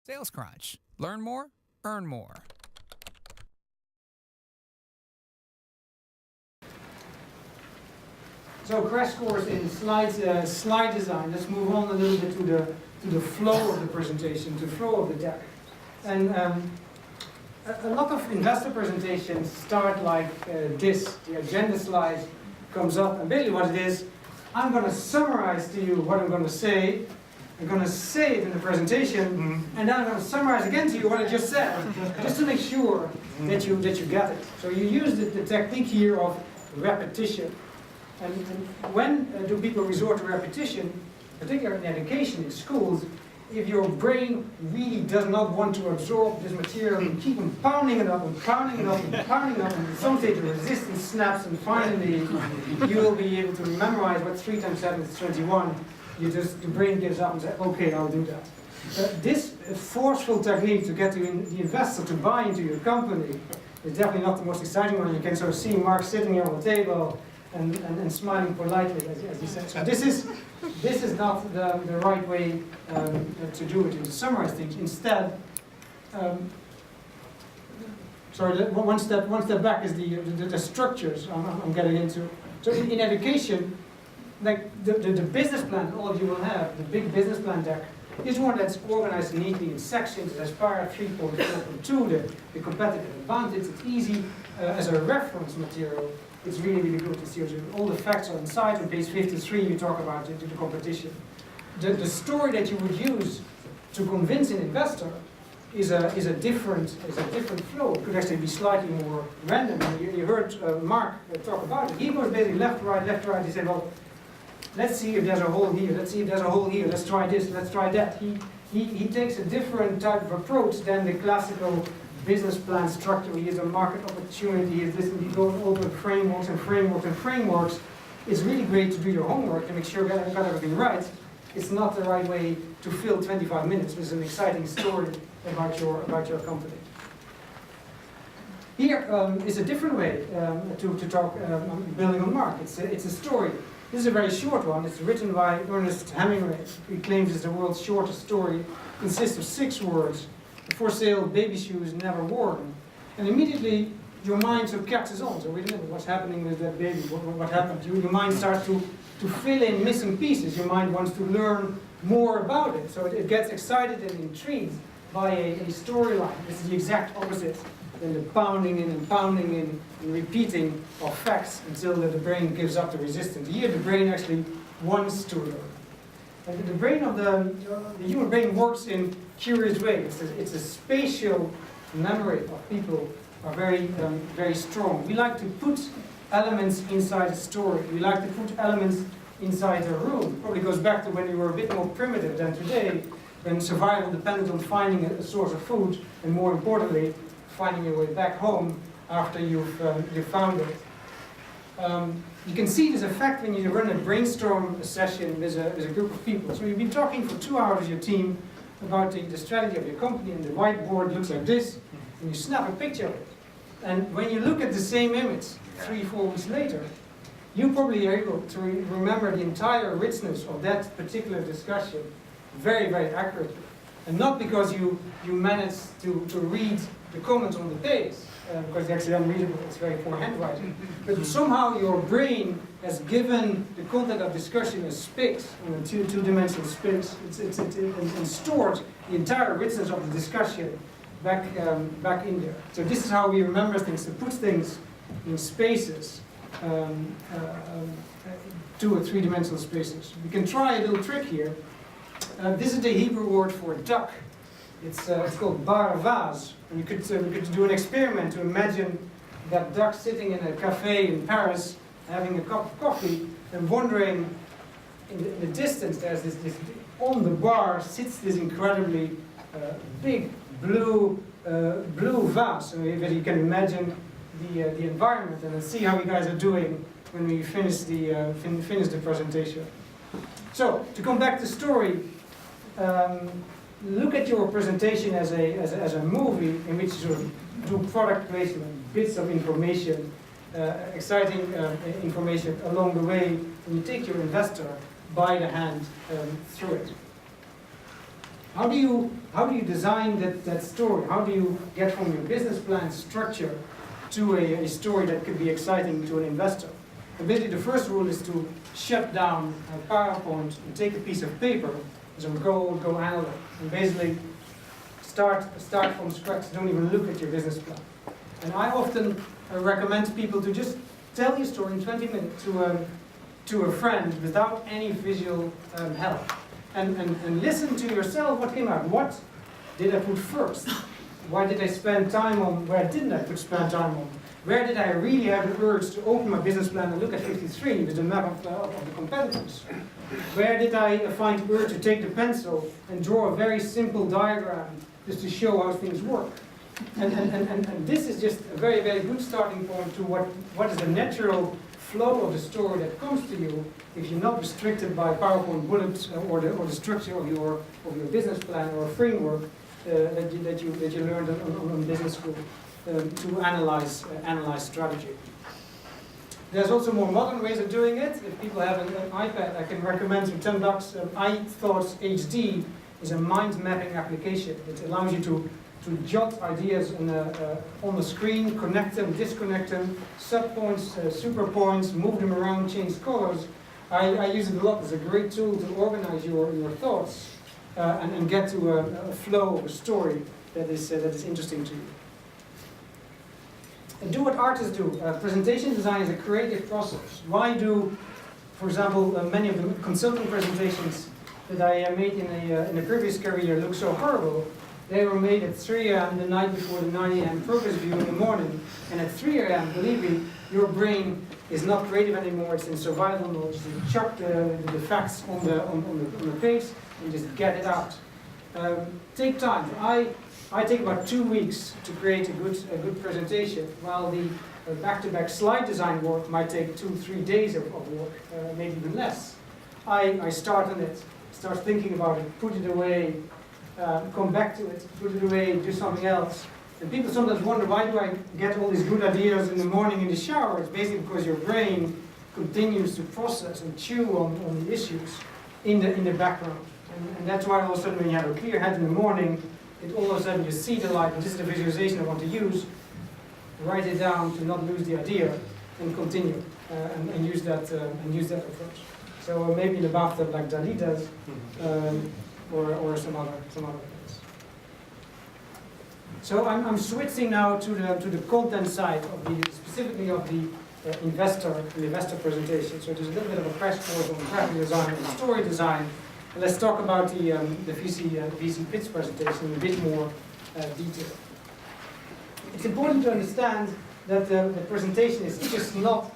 SalesCrunch. Learn more, earn more. So crash course in slide design. Let's move on a little bit to the flow of the presentation, to the flow of the deck. And a lot of investor presentations start like this. The agenda slide comes up, and basically what it is, I'm going to summarize to you what I'm going to say. I'm going to say it in the presentation, and then I'm going to summarize again to you what I just said, just to make sure that you get it. So you use the technique here of repetition. And when do people resort to repetition, particularly in education, in schools, if your brain really does not want to absorb this material, you keep on pounding it up and pounding it up and pounding it up, and at some stage the resistance snaps, and finally you will be able to memorize what 3 times 7 is 21. The brain gives up and says, okay, I'll do that. This forceful technique to get the investor to buy into your company is definitely not the most exciting one. You can sort of see Mark sitting here on the table and smiling politely, as he said. So this is not the right way to do it, to summarize things. Instead, one step back is the structures I'm getting into. So in education, like the business plan all of you will have, the big business plan deck, is one that's organized neatly in sections. It has Para 3.4.2, the competitive advantage. It's easy as a reference material. It's really, really good to see. All the facts are inside. On page 53, you talk about the competition. The story that you would use to convince an investor is a different flow. It could actually be slightly more random. You heard Mark talk about it. He goes basically left, right. He said, well, let's see if there's a hole here. Let's see if there's a hole here. Let's try this. Let's try that. He takes a different type of approach than the classical business plan structure. He is a market opportunity. He goes over frameworks and frameworks and frameworks. It's really great to do your homework to make sure you got everything right. It's not the right way to fill 25 minutes with an exciting story about your company. Here is a different way to talk building on Mark. It's a story. This is a very short one. It's written by Ernest Hemingway. He claims it's the world's shortest story. It consists of 6 words. For sale, baby shoes never worn. And immediately your mind sort of catches on. So wait a minute, what's happening with that baby? What happened? Your mind starts to fill in missing pieces. Your mind wants to learn more about it. So it gets excited and intrigued by a storyline. This is the exact opposite than the pounding in and repeating of facts until the brain gives up the resistance. Here the brain actually wants to learn. And the brain of the human brain works in curious ways. It's a spatial memory of people are very strong. We like to put elements inside a story. We like to put elements inside a room. Probably goes back to when we were a bit more primitive than today, when survival depended on finding a source of food, and more importantly, finding your way back home after you've found it. You can see this effect when you run a brainstorm session with a group of people. So you've been talking for 2 hours with your team about the strategy of your company, and the whiteboard looks like this, and you snap a picture of it. And when you look at the same image 3-4 weeks later, you probably are able to remember the entire richness of that particular discussion very, very accurately. And not because you managed to read the comments on the page, because it's actually unreadable, it's very poor handwriting. But somehow your brain has given the content of discussion a space, two-dimensional space, and stored the entire richness of the discussion back in there. So this is how we remember things, to put things in spaces, 2 or 3-dimensional spaces. We can try a little trick here. This is the Hebrew word for duck. It's called bar vase. And you could do an experiment to imagine that duck sitting in a cafe in Paris, having a cup of coffee, and wondering in the distance, there's this on the bar sits this incredibly big blue vase. So that you can imagine the environment, and then see how you guys are doing when we finish the presentation. So to come back to story. Look at your presentation as a movie in which you sort of do product placement, bits of information, exciting information along the way, and you take your investor by the hand through it. How do you design that story? How do you get from your business plan structure to a story that could be exciting to an investor? And basically the first rule is to shut down PowerPoint and take a piece of paper, so go analyze, and basically start from scratch. Don't even look at your business plan. And I often recommend people to just tell your story in 20 minutes to a friend without any visual help. And listen to yourself what came out. What did I put first? Why did I spend time on, where didn't I spend time on? Where did I really have the urge to open my business plan and look at 53 with the map of the competitors? Where did I find the urge to take the pencil and draw a very simple diagram just to show how things work? And this is just a very, very good starting point to what is the natural flow of the story that comes to you if you're not restricted by PowerPoint bullets or the structure of your business plan or a framework that you learned on business school to analyze strategy. There's also more modern ways of doing it. If people have an iPad, I can recommend for $10. iThoughts HD is a mind mapping application. It allows you to jot ideas on the screen, connect them, disconnect them, subpoints, super points, move them around, change colors. I use it a lot. It's a great tool to organize your thoughts and get to a flow of a story that is interesting to you. And do what artists do. Presentation design is a creative process. Why do, for example, many of the consulting presentations that I made in a previous career look so horrible? They were made at 3 a.m. the night before the 9 a.m. progress view in the morning. And at 3 a.m., believe me, your brain is not creative anymore. It's in survival mode. Just chuck the facts on the page and just get it out. Take time. I take about 2 weeks to create a good presentation, while the back-to-back slide design work might take 2-3 days of work, maybe even less. I start on it, start thinking about it, put it away, come back to it, put it away, do something else. And people sometimes wonder, why do I get all these good ideas in the morning in the shower? It's basically because your brain continues to process and chew on the issues in the background. And that's why all of a sudden when you have a clear head in the morning, all of a sudden you see the light, and this is the visualization I want to use. Write it down to not lose the idea, and continue and use that approach. So maybe in the bathtub like Dali does, or some other place. So I'm switching now to the content side of specifically of the investor presentation. So there's a little bit of a crash course on graphic design and story design. And let's talk about the VC pitch presentation in a bit more detail. It's important to understand that the presentation is just not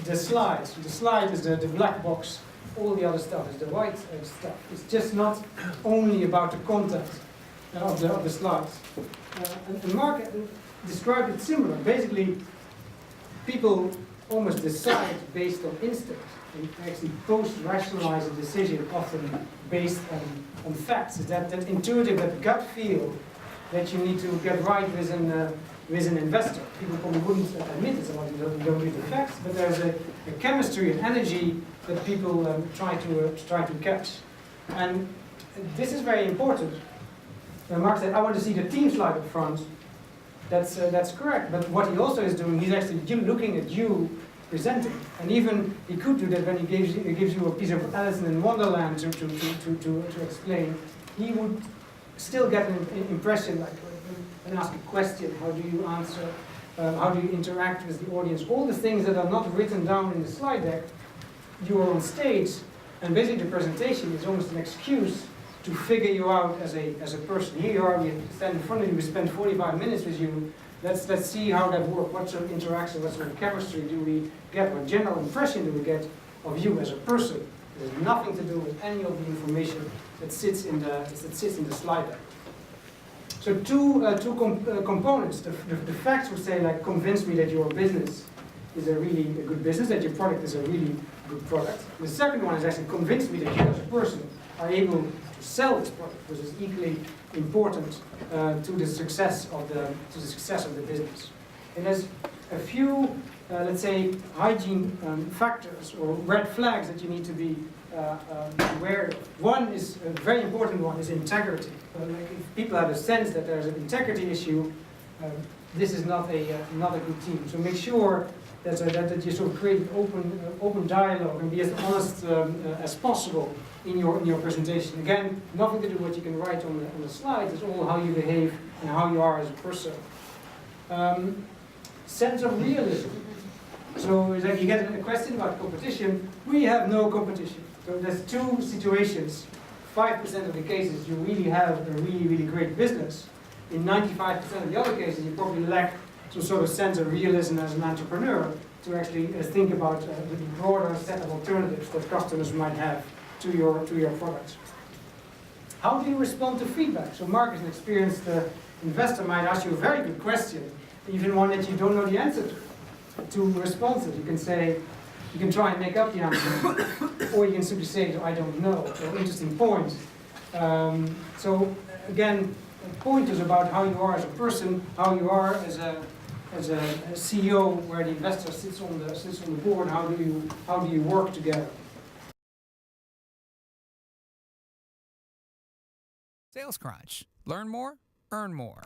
the slides. The slide is the black box. All the other stuff is the white stuff. It's just not only about the content of the slides. And Mark described it similar. Basically, people almost decide based on instinct and actually post-rationalize a decision often based on facts. It's that intuitive, that gut feel that you need to get right with an investor. People probably wouldn't admit it, someone who don't read the facts, but there's a chemistry and energy that people try to catch. And this is very important. Mark said, I want to see the team slide up front. That's correct, but what he also is doing, he's actually looking at you presenting. And even he could do that when he gives you a piece of Alice in Wonderland to explain. He would still get an impression, like, and ask a question, how do you answer, how do you interact with the audience, all the things that are not written down in the slide deck. You are on stage, and basically the presentation is almost an excuse to figure you out as a person. Here you are, we stand in front of you, we spend 45 minutes with you. Let's see how that works. What sort of interaction, what sort of chemistry do we get, what general impression do we get of you as a person? It has nothing to do with any of the information that sits in the slide deck. So two components. The facts would say, like, convince me that your business is a really good business, that your product is a really good product. The second one is actually convince me that you as a person are able to sell this product, which is equally important to the success of the business. And there's a few, let's say, hygiene factors or red flags that you need to be where one is a very important one is integrity. Like if people have a sense that there's an integrity issue, this is not a good team. So make sure that you sort of create an open dialogue and be as honest as possible in your presentation. Again, nothing to do with what you can write on the slides. It's all how you behave and how you are as a person. Sense of realism. So it's like you get a question about competition. We have no competition. So there's two situations. 5% of the cases you really have a really, really great business. In 95% of the other cases, you probably lack some sort of sense of realism as an entrepreneur to actually think about the broader set of alternatives that customers might have to your products. How do you respond to feedback? So Mark, as an experienced investor, might ask you a very good question, even one that you don't know the answer to respond to. You can say, you can try and make up the answer, or you can simply say, I don't know. So interesting point. So again, pointers about how you are as a person, how you are as a CEO, where the investor sits on the board. How do you work together? SalesCrunch. Learn more, earn more.